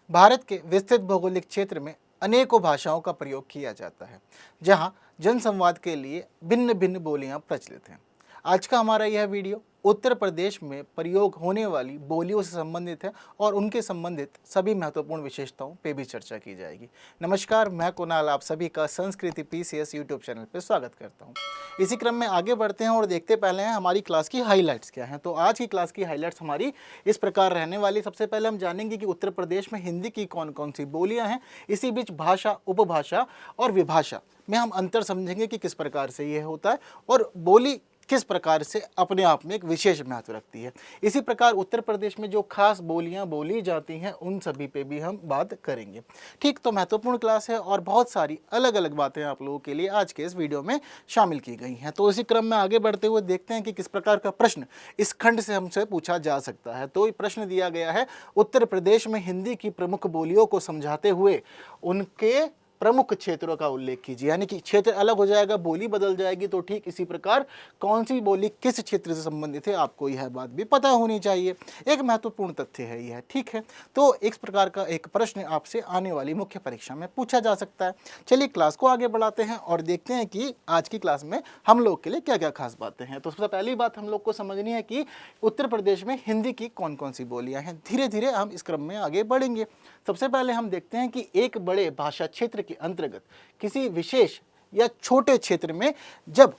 भारत के विस्तृत भौगोलिक क्षेत्र में अनेकों भाषाओं का प्रयोग किया जाता है, जहां जनसंवाद के लिए भिन्न भिन्न बोलियां प्रचलित हैं। आज का हमारा यह वीडियो उत्तर प्रदेश में प्रयोग होने वाली बोलियों से संबंधित है और उनके संबंधित सभी महत्वपूर्ण विशेषताओं पे भी चर्चा की जाएगी। नमस्कार, मैं कुणाल आप सभी का संस्कृति पीसीएस यूट्यूब चैनल पर स्वागत करता हूं। इसी क्रम में आगे बढ़ते हैं और देखते पहले हैं हमारी क्लास की हाईलाइट्स क्या हैं। तो आज की क्लास की हाईलाइट्स हमारी इस प्रकार रहने वाली। सबसे पहले हम जानेंगे कि उत्तर प्रदेश में हिंदी की कौन कौन सी बोलियाँ हैं। इसी बीच भाषा, उपभाषा और विभाषा में हम अंतर समझेंगे कि किस प्रकार से यह होता है और बोली किस प्रकार से अपने आप में एक विशेष महत्व रखती है। इसी प्रकार उत्तर प्रदेश में जो खास बोलियां बोली जाती हैं उन सभी पे भी हम बात करेंगे। ठीक, तो महत्वपूर्ण क्लास है और बहुत सारी अलग अलग बातें आप लोगों के लिए आज के इस वीडियो में शामिल की गई हैं। तो इसी क्रम में आगे बढ़ते हुए देखते हैं कि किस प्रकार का प्रश्न इस खंड से हमसे पूछा जा सकता है। तो ये प्रश्न दिया गया है, उत्तर प्रदेश में हिंदी की प्रमुख बोलियों को समझाते हुए उनके प्रमुख क्षेत्रों का उल्लेख कीजिए। यानी कि क्षेत्र अलग हो जाएगा, बोली बदल जाएगी। तो ठीक इसी प्रकार कौन सी बोली किस क्षेत्र से संबंधित है आपको यह बात भी पता होनी चाहिए। एक महत्वपूर्ण तथ्य है यह। ठीक है, तो इस प्रकार का एक प्रश्न आपसे आने वाली मुख्य परीक्षा में पूछा जा सकता है। चलिए क्लास को आगे बढ़ाते हैं और देखते हैं कि आज की क्लास में हम लोग के लिए क्या क्या खास बातें हैं। तो सबसे पहली बात हम लोग को समझनी है कि उत्तर प्रदेश में हिंदी की कौन कौन सी बोलियाँ हैं। धीरे धीरे हम इस क्रम में आगे बढ़ेंगे। सबसे पहले हम देखते हैं कि एक बड़े भाषा क्षेत्र के अंतर्गत किसी विशेष या छोटे क्षेत्र में जब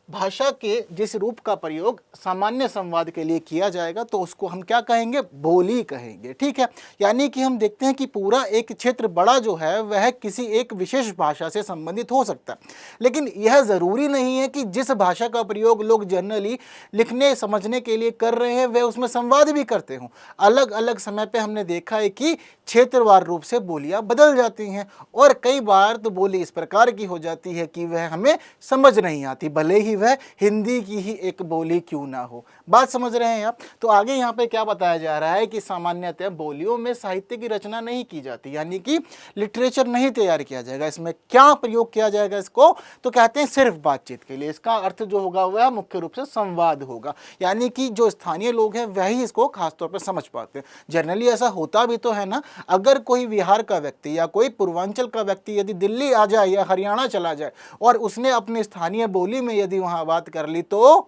भाषा के जिस रूप का प्रयोग सामान्य संवाद के लिए किया जाएगा तो उसको हम क्या कहेंगे? बोली कहेंगे। ठीक है, यानी कि हम देखते हैं कि पूरा एक क्षेत्र बड़ा जो है वह किसी एक विशेष भाषा से संबंधित हो सकता है, लेकिन यह ज़रूरी नहीं है कि जिस भाषा का प्रयोग लोग जनरली लिखने समझने के लिए कर रहे हैं वह उसमें संवाद भी करते हों। अलग अलग समय पे हमने देखा है कि क्षेत्रवार रूप से बोलियां बदल जाती हैं और कई बार तो बोली इस प्रकार की हो जाती है कि वह हमें समझ नहीं आती, भले ही वह हिंदी की ही एक बोली क्यों ना हो। बात समझ रहे हैं आप? तो आगे यहाँ पे क्या बताया जा रहा है कि सामान्यतः बोलियों में साहित्य की रचना नहीं की जाती, यानी कि लिटरेचर नहीं तैयार किया जाएगा। इसमें क्या प्रयोग किया जाएगा इसको? तो कहते हैं सिर्फ बातचीत के लिए। इसका अर्थ जो होगा वह मुख्य रूप से संवाद होगा, यानी कि जो स्थानीय लोग हैं वही इसको खासतौर पर समझ पाते हैं। जनरली ऐसा होता भी तो है ना, अगर कोई बिहार का व्यक्ति या कोई पूर्वांचल का व्यक्ति यदि दिल्ली आ जाए या हरियाणा चला जाए और उसने अपनी स्थानीय बोली में यदि वहां बात कर ली तो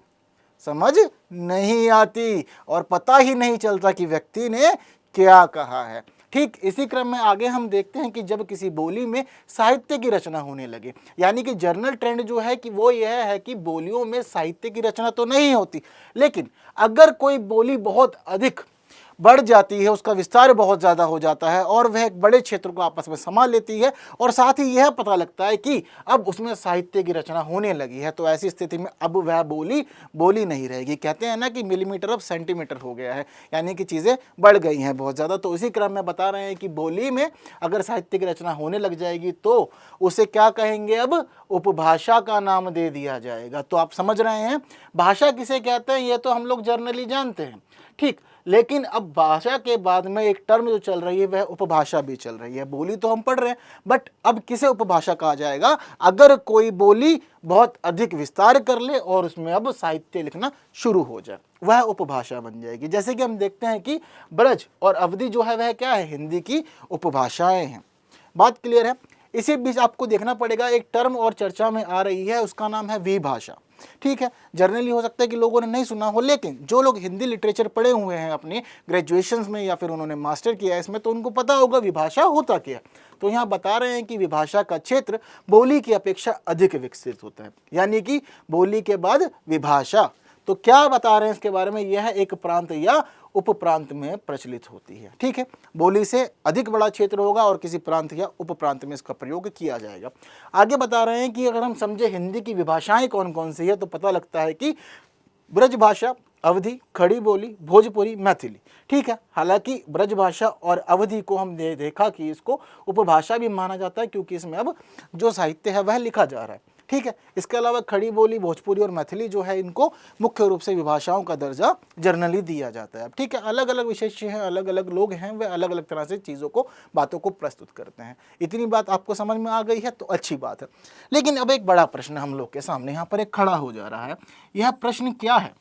समझ नहीं आती और पता ही नहीं चलता कि व्यक्ति ने क्या कहा है। ठीक इसी क्रम में आगे हम देखते हैं कि जब किसी बोली में साहित्य की रचना होने लगे, यानी कि जनरल ट्रेंड जो है कि वो यह है कि बोलियों में साहित्य की रचना तो नहीं होती, लेकिन अगर कोई बोली बहुत अधिक बढ़ जाती है, उसका विस्तार बहुत ज़्यादा हो जाता है और वह एक बड़े क्षेत्र को आपस में समा लेती है और साथ ही यह पता लगता है कि अब उसमें साहित्य की रचना होने लगी है, तो ऐसी स्थिति में अब वह बोली नहीं रहेगी। कहते हैं ना कि मिलीमीटर अब सेंटीमीटर हो गया है, यानी कि चीज़ें बढ़ गई हैं बहुत ज़्यादा। तो इसी क्रम में बता रहे हैं कि बोली में अगर साहित्य की रचना होने लग जाएगी तो उसे क्या कहेंगे? अब उपभाषा का नाम दे दिया जाएगा। तो आप समझ रहे हैं भाषा किसे कहते हैं, ये तो हम लोग जर्नली जानते हैं। ठीक, लेकिन अब भाषा के बाद में एक टर्म जो चल रही है वह उपभाषा भी चल रही है। बोली तो हम पढ़ रहे हैं, बट अब किसे उपभाषा कहा जाएगा? अगर कोई बोली बहुत अधिक विस्तार कर ले और उसमें अब साहित्य लिखना शुरू हो जाए, वह उपभाषा बन जाएगी। जैसे कि हम देखते हैं कि ब्रज और अवधी जो है वह क्या है? हिंदी की उपभाषाएं हैं। बात क्लियर है? इसी बीच आपको देखना पड़ेगा, एक टर्म और चर्चा में आ रही है, उसका नाम है विभाषा। ठीक है, जर्नली हो सकता है कि लोगों ने नहीं सुना हो, लेकिन जो लोग हिंदी लिटरेचर पढ़े हुए हैं अपने ग्रेजुएशंस में या फिर उन्होंने मास्टर किया है इसमें, तो उनको पता होगा विभाषा होता क्या है। तो यहाँ बता रहे हैं कि विभाषा का क्षेत्र बोली की अपेक्षा अधिक विकसित होता है, यानी कि बोली के बाद विभाषा। तो क्या बता रहे हैं इसके बारे में? यह एक प्रांत या उपप्रांत में प्रचलित होती है। ठीक है, बोली से अधिक बड़ा क्षेत्र होगा और किसी प्रांत या उपप्रांत में इसका प्रयोग किया जाएगा। आगे बता रहे हैं कि अगर हम समझे हिंदी की विभाषाएं कौन कौन सी है तो पता लगता है कि ब्रज भाषा, अवधी, खड़ी बोली, भोजपुरी, मैथिली। ठीक है, हालांकि ब्रज भाषा और अवधी को हमने देखा कि इसको उपभाषा भी माना जाता है क्योंकि इसमें अब जो साहित्य है वह लिखा जा रहा है। ठीक है, इसके अलावा खड़ी बोली, भोजपुरी और मैथिली जो है इनको मुख्य रूप से विभाषाओं का दर्जा जर्नली दिया जाता है। ठीक है, अलग अलग विशेष्य हैं, अलग अलग लोग हैं, वे अलग अलग तरह से चीज़ों को, बातों को प्रस्तुत करते हैं। इतनी बात आपको समझ में आ गई है तो अच्छी बात है। लेकिन अब एक बड़ा प्रश्न हम लोग के सामने यहाँ पर एक खड़ा हो जा रहा है। यह प्रश्न क्या है?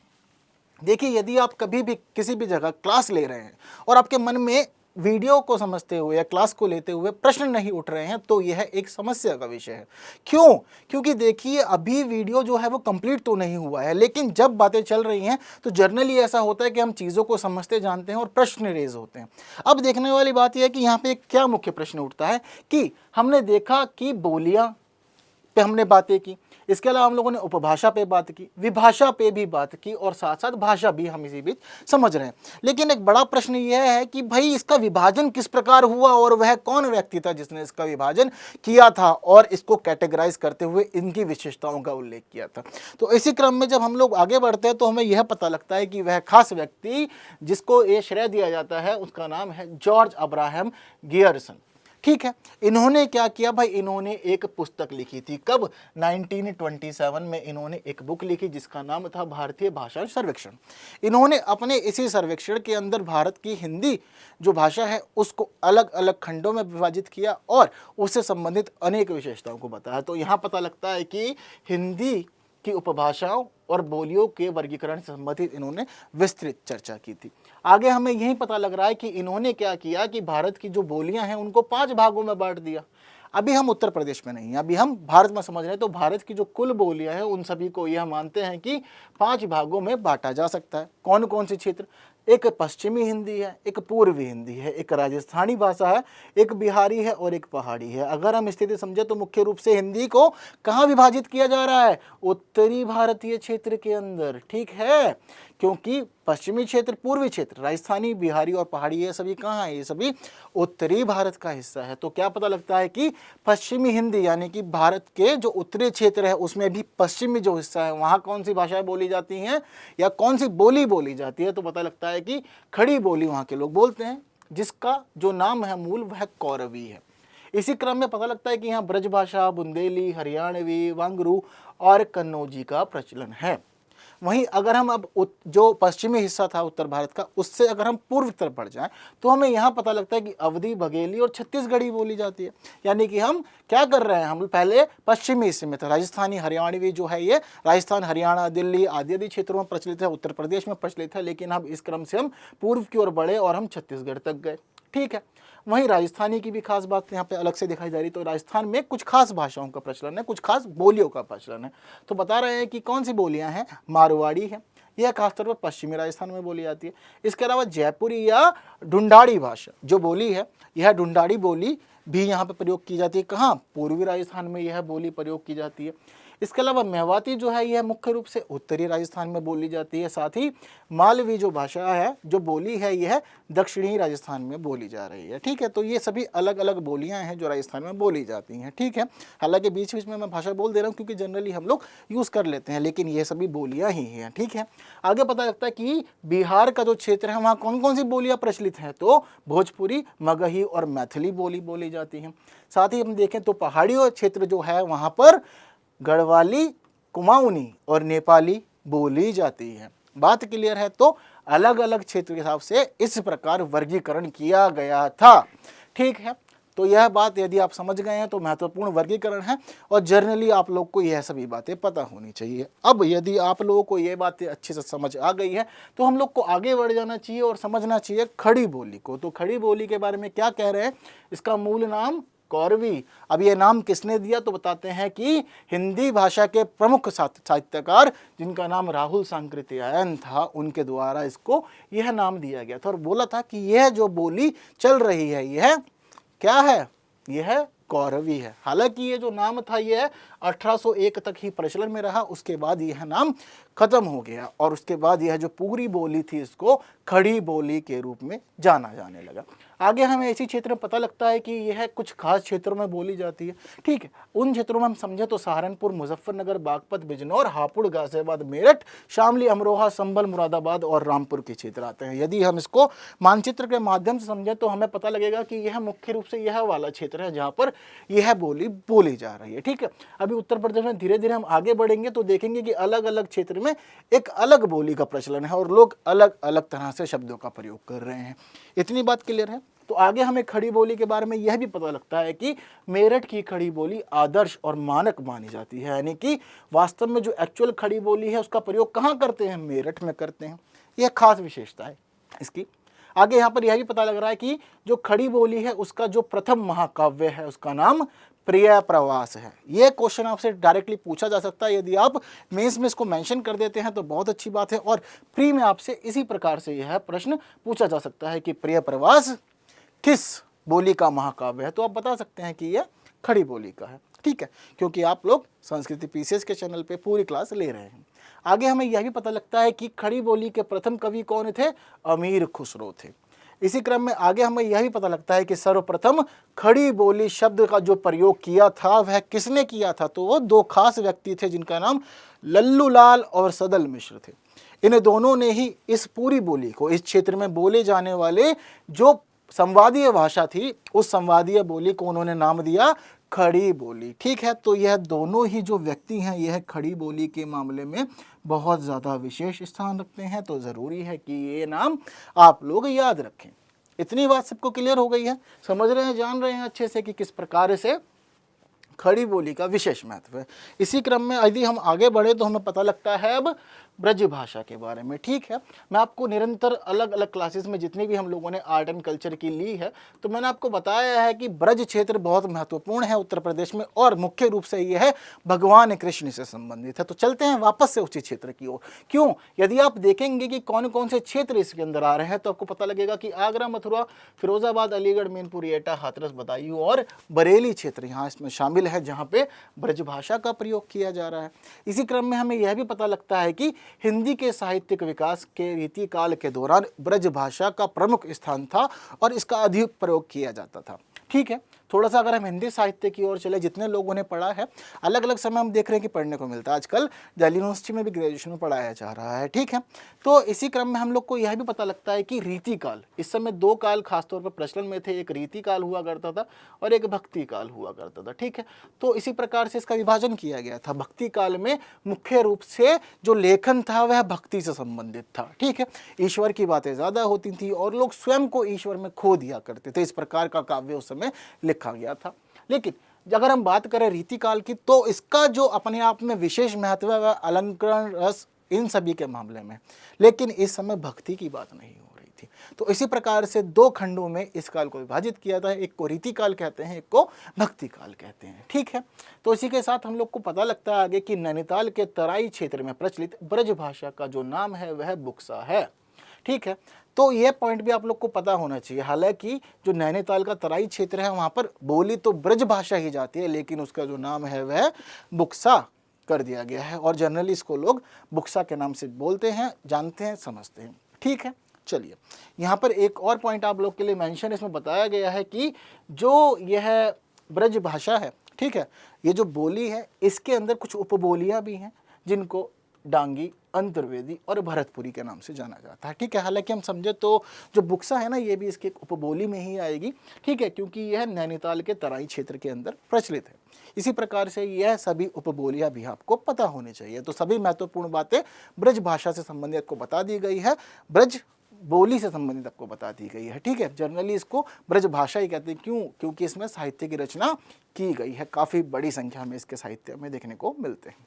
देखिए, यदि आप कभी भी किसी भी जगह क्लास ले रहे हैं और आपके मन में वीडियो को समझते हुए या क्लास को लेते हुए प्रश्न नहीं उठ रहे हैं तो यह एक समस्या का विषय है। क्यों? क्योंकि देखिए अभी वीडियो जो है वो कंप्लीट तो नहीं हुआ है, लेकिन जब बातें चल रही हैं तो जनरली ऐसा होता है कि हम चीज़ों को समझते जानते हैं और प्रश्न रेज होते हैं। अब देखने वाली बात यह है कि यहाँ पे क्या मुख्य प्रश्न उठता है कि हमने देखा कि बोलियाँ पे हमने बातें की, इसके अलावा हम लोगों ने उपभाषा पे बात की, विभाषा पे भी बात की और साथ साथ भाषा भी हम इसी बीच समझ रहे हैं। लेकिन एक बड़ा प्रश्न यह है कि भाई इसका विभाजन किस प्रकार हुआ और वह कौन व्यक्ति था जिसने इसका विभाजन किया था और इसको कैटेगराइज करते हुए इनकी विशेषताओं का उल्लेख किया था। तो इसी क्रम में जब हम लोग आगे बढ़ते हैं तो हमें यह पता लगता है कि वह खास व्यक्ति जिसको ये श्रेय दिया जाता है उसका नाम है जॉर्ज अब्राहम गियर्सन। ठीक है, इन्होंने क्या किया भाई, इन्होंने एक पुस्तक लिखी थी। कब? 1927 में इन्होंने एक बुक लिखी जिसका नाम था भारतीय भाषा सर्वेक्षण। इन्होंने अपने इसी सर्वेक्षण के अंदर भारत की हिंदी जो भाषा है उसको अलग अलग खंडों में विभाजित किया और उससे संबंधित अनेक विशेषताओं को बताया। तो यहाँ पता लगता है कि हिंदी की उपभाषाओं और बोलियों के वर्गीकरण से संबंधित इन्होंने विस्तृत चर्चा की थी। आगे हमें यही पता लग रहा है कि इन्होंने क्या किया कि भारत की जो बोलियां हैं उनको 5 भागों में बांट दिया। अभी हम उत्तर प्रदेश में नहीं हैं, अभी हम भारत में समझ रहे हैं। तो भारत की जो कुल बोलियां हैं उन सभी को यह मानते हैं कि 5 भागों में बांटा जा सकता है। कौन कौन से क्षेत्र? एक पश्चिमी हिंदी है, एक पूर्वी हिंदी है, एक राजस्थानी भाषा है, एक बिहारी है और एक पहाड़ी है। अगर हम स्थिति समझे तो मुख्य रूप से हिंदी को कहाँ विभाजित किया जा रहा है? उत्तरी भारतीय क्षेत्र के अंदर। ठीक है, क्योंकि पश्चिमी क्षेत्र, पूर्वी क्षेत्र, राजस्थानी, बिहारी और पहाड़ी ये सभी कहाँ है? ये सभी उत्तरी भारत का हिस्सा है। तो क्या पता लगता है कि पश्चिमी हिंदी यानी कि भारत के जो उत्तरी क्षेत्र है उसमें भी पश्चिमी जो हिस्सा है वहाँ कौन सी भाषाएं बोली जाती हैं या कौन सी बोली बोली जाती है? तो पता लगता है कि खड़ी बोली वहाँ के लोग बोलते हैं जिसका जो नाम है मूल वह कौरवी है। इसी क्रम में पता लगता है कि यहाँ ब्रजभाषा, बुंदेली, हरियाणवी, वांगरू और कन्नौजी का प्रचलन है। वहीं अगर हम अब जो पश्चिमी हिस्सा था उत्तर भारत का उससे अगर हम पूर्व तरफ बढ़ जाएं तो हमें यहाँ पता लगता है कि अवधी, बघेली और छत्तीसगढ़ी बोली जाती है। यानी कि हम क्या कर रहे हैं, हम पहले पश्चिमी हिस्से में था, राजस्थानी, हरियाणवी जो है ये राजस्थान, हरियाणा, दिल्ली आदि आदि क्षेत्रों में प्रचलित है, उत्तर प्रदेश में प्रचलित है। लेकिन अब इस क्रम से हम पूर्व की ओर बढ़े और हम छत्तीसगढ़ तक गए। ठीक है, वहीं राजस्थानी की भी खास बात यहाँ पे अलग से दिखाई जा रही। तो राजस्थान में कुछ खास भाषाओं का प्रचलन है, कुछ खास बोलियों का प्रचलन है। तो बता रहे हैं कि कौन सी बोलियां हैं? मारवाड़ी है, यह खासतौर पर पश्चिमी राजस्थान में बोली जाती है। इसके अलावा जयपुरी या ढूंढाड़ी भाषा जो बोली है, यह ढूंढाड़ी बोली भी यहाँ पे प्रयोग की जाती है। कहाँ? पूर्वी राजस्थान में यह बोली प्रयोग की जाती है। इसके अलावा मेवाती जो है यह मुख्य रूप से उत्तरी राजस्थान में बोली जाती है। साथ ही मालवी जो भाषा है, जो बोली है, यह दक्षिणी राजस्थान में बोली जा रही है। ठीक है, तो ये सभी अलग अलग बोलियां हैं जो राजस्थान में बोली जाती हैं। ठीक है, हालांकि बीच बीच में मैं भाषा बोल दे रहा हूँ क्योंकि जनरली हम लोग यूज़ कर लेते हैं, लेकिन ये सभी बोलियाँ ही हैं। ठीक है, आगे पता लगता है कि बिहार का जो क्षेत्र है वहाँ कौन कौन सी बोलियाँ प्रचलित हैं? तो भोजपुरी, मगही और मैथिली बोली बोली जाती हैं। साथ ही हम देखें तो पहाड़ी क्षेत्र जो है वहाँ पर गढ़वाली, कुमाऊनी और नेपाली बोली जाती है। बात क्लियर है? तो अलग अलग क्षेत्र के हिसाब से इस प्रकार वर्गीकरण किया गया था। ठीक है, तो यह बात यदि आप समझ गए हैं तो महत्वपूर्ण वर्गीकरण है और जर्नली आप लोग को यह सभी बातें पता होनी चाहिए। अब यदि आप लोगों को ये बातें अच्छे से समझ आ गई है तो हम लोग को आगे बढ़ जाना चाहिए और समझना चाहिए खड़ी बोली को। तो खड़ी बोली के बारे में क्या कह रहे हैं? इसका मूल नाम कौरवी। अब ये नाम किसने दिया? तो बताते हैं कि हिंदी भाषा के प्रमुख साहित्यकार जिनका नाम राहुल सांकृत्यायन था, उनके द्वारा इसको यह नाम दिया गया था और बोला था कि यह जो बोली चल रही है यह क्या है? यह कौरवी है। हालांकि ये जो नाम था यह 1801 तक ही प्रचलन में रहा, उसके बाद यह नाम खत्म हो गया और उसके बाद यह जो पूरी बोली थी इसको खड़ी बोली के रूप में जाना जाने लगा। आगे हमें इसी क्षेत्र में पता लगता है कि यह कुछ खास क्षेत्रों में बोली जाती है। ठीक है, उन क्षेत्रों में हम समझे तो सहारनपुर, मुजफ्फरनगर, बागपत, बिजनौर, हापुड़, गाजियाबाद, मेरठ, शामली, अमरोहा, संभल, मुरादाबाद और रामपुर के क्षेत्र आते हैं। यदि हम इसको मानचित्र के माध्यम से समझे तो हमें पता लगेगा कि यह मुख्य रूप से यह वाला क्षेत्र है जहाँ पर यह बोली बोली जा रही है। ठीक है, अभी उत्तर प्रदेश में धीरे धीरे हम आगे बढ़ेंगे तो देखेंगे कि अलग अलग क्षेत्र में एक अलग बोली का प्रचलन है और लोग अलग अलग तरह से शब्दों का प्रयोग कर रहे हैं। इतनी बात क्लियर है? तो आगे हमें खड़ी बोली के बारे में यह भी पता लगता है कि मेरठ की खड़ी बोली आदर्श और मानक मानी जाती है। यानी कि वास्तव में जो एक्चुअल खड़ी बोली है उसका प्रयोग कहाँ करते हैं? मेरठ में करते हैं। यह खास विशेषता है इसकी। आगे यहाँ पर यह भी पता लग रहा है कि जो खड़ी बोली है उसका जो प्रथम महाकाव्य है उसका नाम प्रिय प्रवास है। यह क्वेश्चन आपसे डायरेक्टली पूछा जा सकता है, यदि आप मेंस में इसको मेंशन कर देते हैं तो बहुत अच्छी बात है, और प्री में आपसे इसी प्रकार से यह प्रश्न पूछा जा सकता है कि प्रिय प्रवास किस बोली का महाकाव्य है, तो आप बता सकते हैं कि यह खड़ी बोली का है। ठीक है, क्योंकि आप लोग संस्कृति पीसीएस के चैनल पे पूरी क्लास ले रहे हैं। आगे हमें यह भी पता लगता है कि खड़ी बोली के प्रथम कवि कौन थे, अमीर खुसरो थे। इसी क्रम में आगे हमें यह भी पता लगता है कि सर्वप्रथम खड़ी बोली शब्द का जो प्रयोग किया था वह किसने किया था, तो वो दो खास व्यक्ति थे जिनका नाम लल्लू लाल और सदल मिश्र थे। इन दोनों ने ही इस पूरी बोली को, इस क्षेत्र में बोले जाने वाले जो संवादीय भाषा थी उस संवादीय बोली को उन्होंने नाम दिया खड़ी बोली। ठीक है, तो यह दोनों ही जो व्यक्ति हैं यह खड़ी बोली के मामले में बहुत ज़्यादा विशेष स्थान रखते हैं, तो ज़रूरी है कि ये नाम आप लोग याद रखें। इतनी बात सबको क्लियर हो गई है, समझ रहे हैं, जान रहे हैं अच्छे से कि किस प्रकार से खड़ी बोली का विशेष महत्व है। इसी क्रम में यदि हम आगे बढ़े तो हमें पता लगता है अब ब्रज भाषा के बारे में। ठीक है, मैं आपको निरंतर अलग अलग क्लासेस में जितनी भी हम लोगों ने आर्ट एंड कल्चर की ली है तो मैंने आपको बताया है कि ब्रज क्षेत्र बहुत महत्वपूर्ण है उत्तर प्रदेश में, और मुख्य रूप से यह है भगवान कृष्ण से संबंधित है। तो चलते हैं वापस से उसी क्षेत्र की ओर। क्यों, यदि आप देखेंगे कि कौन कौन से क्षेत्र इसके अंदर आ रहे हैं तो आपको पता लगेगा कि आगरा, मथुरा, फिरोजाबाद, अलीगढ़, मैनपुर, एटा, हाथरस, बदायूं और बरेली क्षेत्र यहाँ इसमें शामिल है जहाँ पे ब्रज भाषा का प्रयोग किया जा रहा है। इसी क्रम में हमें यह भी पता लगता है कि हिंदी के साहित्यिक विकास के रीति काल के दौरान ब्रज भाषा का प्रमुख स्थान था और इसका अधिक प्रयोग किया जाता था। ठीक है, थोड़ा सा अगर हम हिंदी साहित्य की ओर चले, जितने लोगों ने पढ़ा है अलग अलग समय हम देख रहे हैं कि पढ़ने को मिलता है, आजकल दिल्ली यूनिवर्सिटी में भी ग्रेजुएशन में पढ़ाया जा रहा है। ठीक है, तो इसी क्रम में हम लोग को यह भी पता लगता है कि रीति काल, इस समय दो काल खासतौर पर प्रचलन में थे, एक रीति काल हुआ करता था और एक भक्ति काल हुआ करता था। ठीक है, तो इसी प्रकार से इसका विभाजन किया गया था। भक्ति काल में मुख्य रूप से जो लेखन था वह भक्ति से संबंधित था। ठीक है, ईश्वर की बातें ज़्यादा होती थी और लोग स्वयं को ईश्वर में खो दिया करते थे, इस प्रकार का काव्य उस समय लिखा गया था। लेकिन अगर हम बात करें रीति काल की तो इसका जो अपने आप में विशेष महत्व है वह अलंकरण, रस, इन सभी के मामले में, लेकिन इस समय भक्ति की बात नहीं हो रही थी। तो इसी प्रकार से दो खंडों में इस काल को विभाजित किया था, एक को रीति काल कहते हैं, एक को भक्ति काल कहते हैं। ठीक है, तो इसी के साथ हम लोग को पता लगता है आगे कि नैनीताल के तराई क्षेत्र में प्रचलित ब्रज भाषा का जो नाम है वह बुक्सा है। ठीक है, तो ये पॉइंट भी आप लोग को पता होना चाहिए। हालांकि जो नैनीताल का तराई क्षेत्र है वहाँ पर बोली तो ब्रज भाषा ही जाती है, लेकिन उसका जो नाम है वह बुक्सा कर दिया गया है और जनरली इसको लोग बुक्सा के नाम से बोलते हैं, जानते हैं, समझते हैं। ठीक है, चलिए यहाँ पर एक और पॉइंट आप लोग के लिए मेंशन इसमें बताया गया है कि जो यह ब्रज भाषा है, ठीक है, ये जो बोली है इसके अंदर कुछ उपबोलियाँ भी हैं जिनको डांगी, अंतर्वेदी और भरतपुरी के नाम से जाना जाता है। ठीक है, हालांकि हम समझे तो जो बुक्सा है ना ये भी इसके उपबोली में ही आएगी। ठीक है, क्योंकि यह नैनीताल के तराई क्षेत्र के अंदर प्रचलित है। इसी प्रकार से यह सभी उपबोलियां भी आपको पता होनी चाहिए। तो सभी महत्वपूर्ण बातें ब्रज भाषा से संबंधित आपको बता दी गई है, ब्रज बोली से संबंधित आपको बता दी गई है। ठीक है, जनरली इसको ब्रज भाषा ही कहते हैं। क्यों? क्योंकि इसमें साहित्य की रचना की गई है, काफ़ी बड़ी संख्या में इसके साहित्य में देखने को मिलते हैं।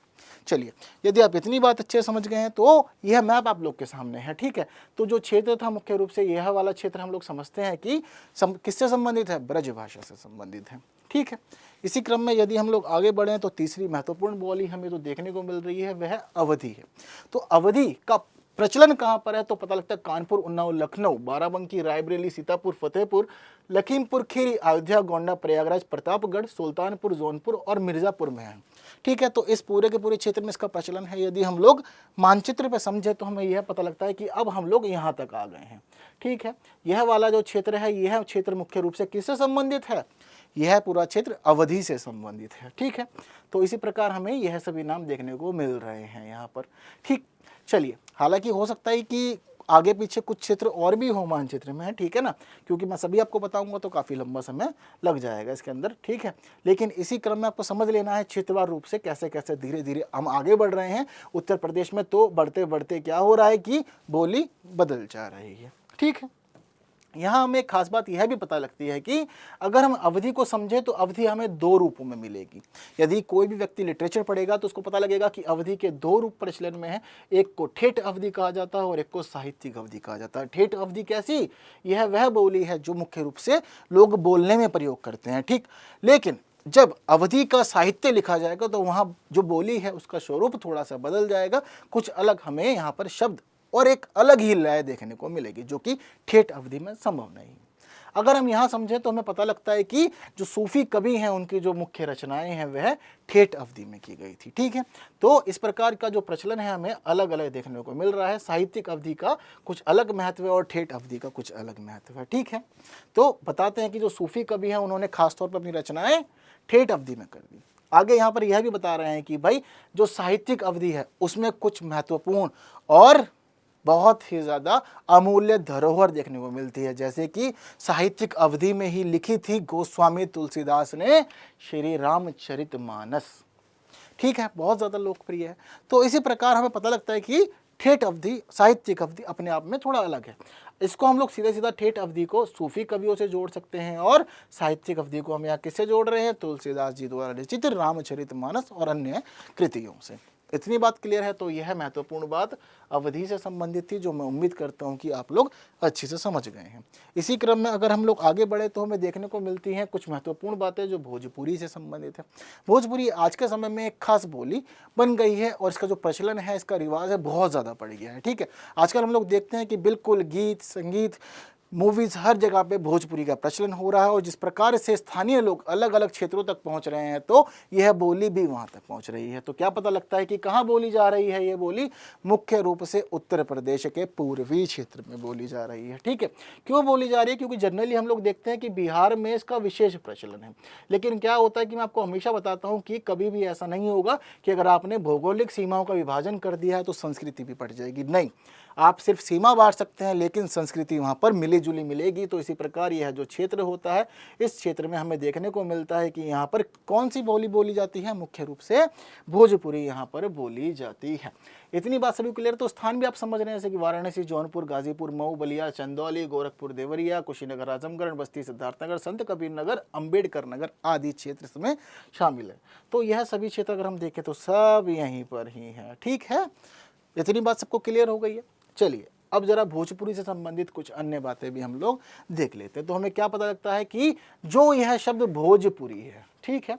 चलिए, यदि आप इतनी बात अच्छे से समझ गए हैं तो यह मैप आप लोग के सामने है। ठीक है, तो जो क्षेत्र था मुख्य रूप से यह वाला क्षेत्र हम लोग समझते हैं कि किससे संबंधित है, ब्रज भाषा से संबंधित है। ठीक है, इसी क्रम में यदि हम लोग आगे बढ़ें तो तीसरी महत्वपूर्ण बोली हमें तो देखने को मिल रही है वह अवधी है। तो अवधी का प्रचलन कहाँ पर है तो पता लगता है कानपुर, उन्नाव, लखनऊ, बाराबंकी, रायबरेली, सीतापुर, फतेहपुर, लखीमपुर खीरी, अयोध्या, गोंडा, प्रयागराज, प्रतापगढ़, सुल्तानपुर, जौनपुर और मिर्जापुर में है। ठीक है, तो इस पूरे के पूरे क्षेत्र में इसका प्रचलन है। यदि हम लोग मानचित्र पे समझे तो हमें यह पता लगता है कि अब हम लोग यहाँ तक आ गए हैं। ठीक है, यह वाला जो क्षेत्र है यह क्षेत्र मुख्य रूप से किससे संबंधित है, यह पूरा क्षेत्र अवधि से संबंधित है। ठीक है, तो इसी प्रकार हमें यह सभी नाम देखने को मिल रहे हैं यहाँ पर। ठीक, चलिए, हालांकि हो सकता है कि आगे पीछे कुछ क्षेत्र और भी हो मानचित्र में, ठीक है ना, क्योंकि मैं सभी आपको बताऊंगा तो काफ़ी लंबा समय लग जाएगा इसके अंदर। ठीक है, लेकिन इसी क्रम में आपको समझ लेना है क्षेत्रवार रूप से कैसे कैसे धीरे धीरे हम आगे बढ़ रहे हैं उत्तर प्रदेश में। तो बढ़ते बढ़ते क्या हो रहा है कि बोली बदल जा रही है। ठीक है, यहाँ हमें एक खास बात यह भी पता लगती है कि अगर हम अवधि को समझें तो अवधि हमें दो रूपों में मिलेगी। यदि कोई भी व्यक्ति लिटरेचर पढ़ेगा तो उसको पता लगेगा कि अवधि के दो रूप प्रचलन में है, एक को ठेठ अवधि कहा जाता है और एक को साहित्यिक अवधि कहा जाता है। ठेठ अवधि कैसी? यह वह बोली है जो मुख्य रूप से लोग बोलने में प्रयोग करते हैं, ठीक। लेकिन जब अवधि का साहित्य लिखा जाएगा तो वहाँ जो बोली है उसका स्वरूप थोड़ा सा बदल जाएगा, कुछ अलग हमें यहाँ पर शब्द और एक अलग ही लय देखने को मिलेगी, जो कि ठेठ अवधि में संभव नहीं। अगर हम यहाँ समझें तो हमें पता लगता है कि जो सूफी कवि हैं उनकी जो मुख्य रचनाएं हैं वह ठेठ अवधि में की गई थी, ठीक है। तो इस प्रकार का जो प्रचलन है हमें अलग अलग देखने को मिल रहा है। साहित्यिक अवधि का कुछ अलग महत्व है और ठेठ अवधि का कुछ अलग महत्व है, ठीक है। तो बताते हैं कि जो सूफी कवि हैं उन्होंने खासतौर पर अपनी रचनाएं ठेठ अवधि में कर दी। आगे यहाँ पर यह भी बता रहे हैं कि भाई जो साहित्यिक अवधि है उसमें कुछ महत्वपूर्ण और बहुत ही ज़्यादा अमूल्य धरोहर देखने को मिलती है, जैसे कि साहित्यिक अवधि में ही लिखी थी गोस्वामी तुलसीदास ने श्री रामचरितमानस, ठीक है, बहुत ज़्यादा लोकप्रिय है। तो इसी प्रकार हमें पता लगता है कि ठेठ अवधि साहित्यिक अवधि अपने आप में थोड़ा अलग है। इसको हम लोग सीधा सीधा ठेठ अवधि को सूफी कवियों से जोड़ सकते हैं और साहित्यिक अवधि को हम यहाँ किससे जोड़ रहे हैं? तुलसीदास जी द्वारा रचित रामचरितमानस और अन्य कृतियों से। इतनी बात क्लियर है। तो यह महत्वपूर्ण बात अवधि से संबंधित थी, जो मैं उम्मीद करता हूं कि आप लोग अच्छे से समझ गए हैं। इसी क्रम में अगर हम लोग आगे बढ़े तो हमें देखने को मिलती हैं कुछ महत्वपूर्ण बातें जो भोजपुरी से संबंधित है। भोजपुरी आज के समय में एक खास बोली बन गई है और इसका जो प्रचलन है, इसका रिवाज है, बहुत ज़्यादा बढ़ गया है, ठीक है। आजकल हम लोग देखते हैं कि बिल्कुल गीत संगीत मूवीज़ हर जगह पे भोजपुरी का प्रचलन हो रहा है और जिस प्रकार से स्थानीय लोग अलग अलग क्षेत्रों तक पहुंच रहे हैं तो यह बोली भी वहां तक पहुंच रही है। तो क्या पता लगता है कि कहाँ बोली जा रही है ये बोली? मुख्य रूप से उत्तर प्रदेश के पूर्वी क्षेत्र में बोली जा रही है, ठीक है। क्यों बोली जा रही है? क्योंकि जनरली हम लोग देखते हैं कि बिहार में इसका विशेष प्रचलन है, लेकिन क्या होता है कि मैं आपको हमेशा बताता हूँ कि कभी भी ऐसा नहीं होगा कि अगर आपने भौगोलिक सीमाओं का विभाजन कर दिया है तो संस्कृति भी पट जाएगी। नहीं, आप सिर्फ सीमा बांट सकते हैं लेकिन संस्कृति वहाँ पर मिली जुली मिलेगी। तो इसी प्रकार यह जो क्षेत्र होता है, इस क्षेत्र में हमें देखने को मिलता है कि यहाँ पर कौन सी बोली बोली जाती है? मुख्य रूप से भोजपुरी यहाँ पर बोली जाती है। इतनी बात सभी क्लियर। तो स्थान भी आप समझ रहे हैं, जैसे कि वाराणसी, जौनपुर, गाजीपुर, मऊ, बलिया, चंदौली, गोरखपुर, देवरिया, कुशीनगर, आजमगढ़, बस्ती, सिद्धार्थनगर, संत कबीर नगर, अम्बेडकर नगर आदि क्षेत्र इसमें शामिल है। तो यह सभी क्षेत्र अगर हम देखें तो सब यहीं पर ही है, ठीक है। इतनी बात सबको क्लियर हो गई है। चलिए अब जरा भोजपुरी से संबंधित कुछ अन्य बातें भी हम लोग देख लेते हैं। तो हमें क्या पता लगता है कि जो यह शब्द भोजपुरी है, ठीक है,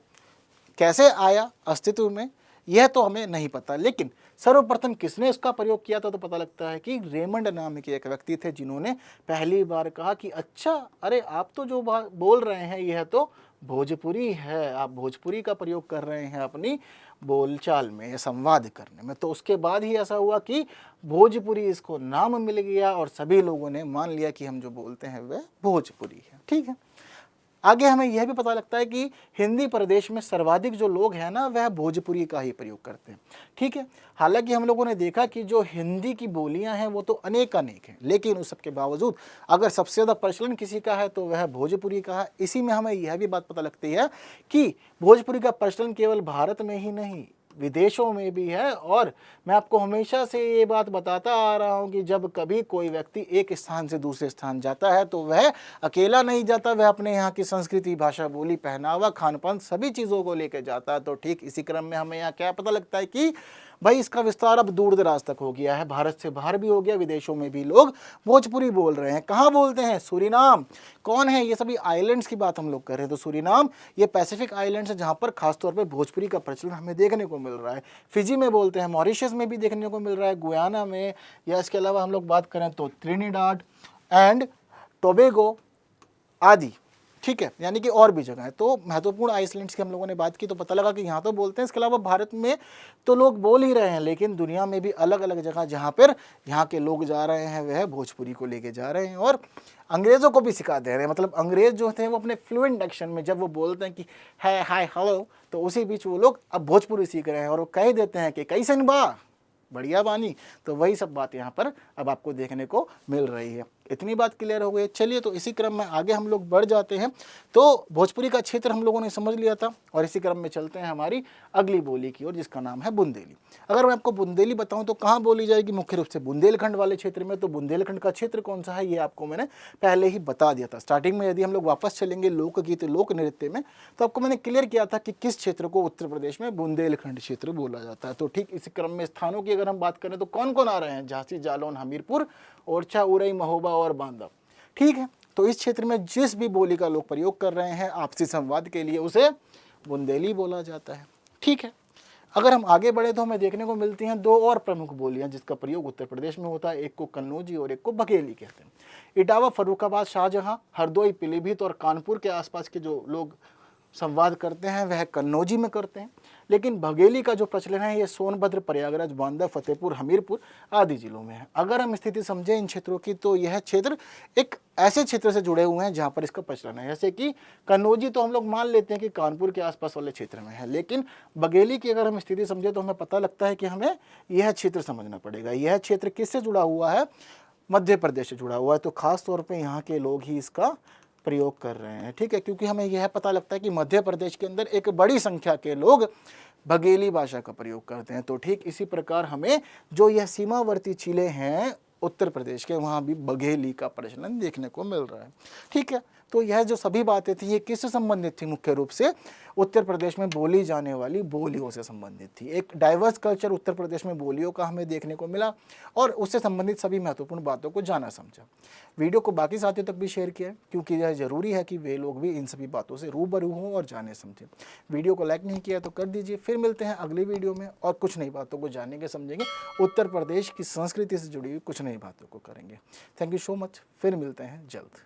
कैसे आया अस्तित्व में यह तो हमें नहीं पता, लेकिन सर्वप्रथम किसने इसका प्रयोग किया था? तो पता लगता है कि रेमंड नाम के एक व्यक्ति थे जिन्होंने पहली बार कहा कि अच्छा, अरे आप तो जो बोल रहे हैं यह तो भोजपुरी है, आप भोजपुरी का प्रयोग कर रहे हैं अपनी बोलचाल में या संवाद करने में। तो उसके बाद ही ऐसा हुआ कि भोजपुरी इसको नाम मिल गया और सभी लोगों ने मान लिया कि हम जो बोलते हैं वह भोजपुरी है, ठीक है। आगे हमें यह भी पता लगता है कि हिंदी प्रदेश में सर्वाधिक जो लोग हैं ना वह भोजपुरी का ही प्रयोग करते हैं, ठीक है। हालांकि हम लोगों ने देखा कि जो हिंदी की बोलियां हैं वो तो अनेक हैं, लेकिन उस सबके बावजूद अगर सबसे ज़्यादा प्रचलन किसी का है तो वह भोजपुरी का है। इसी में हमें यह भी बात पता लगती है कि भोजपुरी का प्रचलन केवल भारत में ही नहीं, विदेशों में भी है। और मैं आपको हमेशा से ये बात बताता आ रहा हूँ कि जब कभी कोई व्यक्ति एक स्थान से दूसरे स्थान जाता है तो वह अकेला नहीं जाता, वह अपने यहाँ की संस्कृति, भाषा, बोली, पहनावा, खान पान सभी चीज़ों को लेकर जाता है। तो ठीक इसी क्रम में हमें यहाँ क्या पता लगता है कि भाई इसका विस्तार अब दूर दराज तक हो गया है, भारत से बाहर भी हो गया, विदेशों में भी लोग भोजपुरी बोल रहे हैं। कहाँ बोलते हैं? सूरीनाम। कौन है ये? सभी आइलैंड्स की बात हम लोग कर रहे हैं। तो सूरीनाम ये पैसिफिक आइलैंड्स है जहाँ पर खासतौर पर भोजपुरी का प्रचलन हमें देखने को मिल रहा है। फिजी में बोलते हैं, मॉरिशस में भी देखने को मिल रहा है, गुयाना में, या इसके अलावा हम लोग बात करें तो त्रिनिडाद एंड टोबैगो आदि, ठीक है, यानी कि और भी जगह है। तो महत्वपूर्ण आइसलैंड्स की हम लोगों ने बात की तो पता लगा कि यहाँ तो बोलते हैं, इसके अलावा भारत में तो लोग बोल ही रहे हैं, लेकिन दुनिया में भी अलग अलग जगह जहाँ पर यहाँ के लोग जा रहे हैं वह भोजपुरी को लेके जा रहे हैं और अंग्रेज़ों को भी सिखा दे रहे हैं। मतलब अंग्रेज़ जो थे वो अपने फ्लुएंट एक्शन में जब वो बोलते हैं कि है, हाय, हेलो, तो उसी बीच वो लोग अब भोजपुरी सीख रहे हैं और वो कह देते हैं कि कैसन बा, बढ़िया बानी। तो वही सब बात यहाँ पर अब आपको देखने को मिल रही है। इतनी बात क्लियर हो गई। चलिए तो इसी क्रम में आगे हम लोग बढ़ जाते हैं। तो भोजपुरी का क्षेत्र हम लोगों ने समझ लिया था और इसी क्रम में चलते हैं हमारी अगली बोली की ओर, जिसका नाम है बुंदेली। अगर मैं आपको बुंदेली बताऊं तो कहाँ बोली जाएगी? मुख्य रूप से बुंदेलखंड वाले क्षेत्र में। तो बुंदेलखंड का क्षेत्र कौन सा है ये आपको मैंने पहले ही बता दिया था। स्टार्टिंग में यदि हम लोग वापस चलेंगे लोकगीत लोक नृत्य में तो आपको मैंने क्लियर किया था कि किस क्षेत्र को उत्तर प्रदेश में बुंदेलखंड क्षेत्र बोला जाता है। तो ठीक इसी क्रम में स्थानों की अगर हम बात करें तो कौन कौन आ रहे हैं? झांसी, जालौन, हमीरपुर, ओरछा, उरई, महोबा और बांदा। ठीक है, तो इस क्षेत्र में जिस भी बोली का लोग प्रयोग कर रहे हैं आपसी संवाद के लिए उसे बुंदेली बोला जाता है। ठीक है, अगर हम आगे बढ़े तो हमें देखने को मिलती हैं दो और प्रमुख बोलियां जिसका प्रयोग उत्तर प्रदेश में होता है। एक को कन्नौजी और एक को बघेली कहते हैं। इटावा, फर्रुखाबाद, शाहजहां, हरदोई, पीलीभीत और कानपुर के आसपास के जो लोग संवाद करते हैं वह कन्नौजी में करते हैं, लेकिन बघेली का जो प्रचलन है ये सोनभद्र, प्रयागराज, बांदा, फतेहपुर, हमीरपुर आदि जिलों में है। अगर हम स्थिति समझें इन क्षेत्रों की तो यह क्षेत्र एक ऐसे क्षेत्र से जुड़े हुए हैं जहाँ पर इसका प्रचलन है। जैसे कि कन्नौजी तो हम लोग मान लेते हैं कि कानपुर के आसपास वाले क्षेत्र में है, लेकिन बघेली की अगर हम स्थिति समझें तो हमें पता लगता है कि हमें यह क्षेत्र समझना पड़ेगा। यह क्षेत्र किससे जुड़ा हुआ है? मध्य प्रदेश से जुड़ा हुआ है। तो खास तौर पर यहाँ के लोग ही इसका प्रयोग कर रहे हैं। ठीक है, क्योंकि हमें यह पता लगता है कि मध्य प्रदेश के अंदर एक बड़ी संख्या के लोग बघेली भाषा का प्रयोग करते हैं। तो ठीक इसी प्रकार हमें जो यह सीमावर्ती जिले हैं उत्तर प्रदेश के वहाँ भी बघेली का प्रचलन देखने को मिल रहा है। ठीक है, तो यह जो सभी बातें थी ये किससे संबंधित थी? मुख्य रूप से उत्तर प्रदेश में बोली जाने वाली बोलियों से संबंधित थी। एक डाइवर्स कल्चर उत्तर प्रदेश में बोलियों का हमें देखने को मिला और उससे संबंधित सभी महत्वपूर्ण बातों को जाना समझा। वीडियो को बाकी साथियों तक भी शेयर किया क्योंकि यह जरूरी है कि वे लोग भी इन सभी बातों से रूबरू हों और जाने समझें। वीडियो को लाइक नहीं किया तो कर दीजिए। फिर मिलते हैं अगली वीडियो में और कुछ नई बातों को जानेंगे, समझेंगे, उत्तर प्रदेश की संस्कृति से जुड़ी हुई कुछ नई बातों को करेंगे। Thank you so much. फिर मिलते हैं जल्द।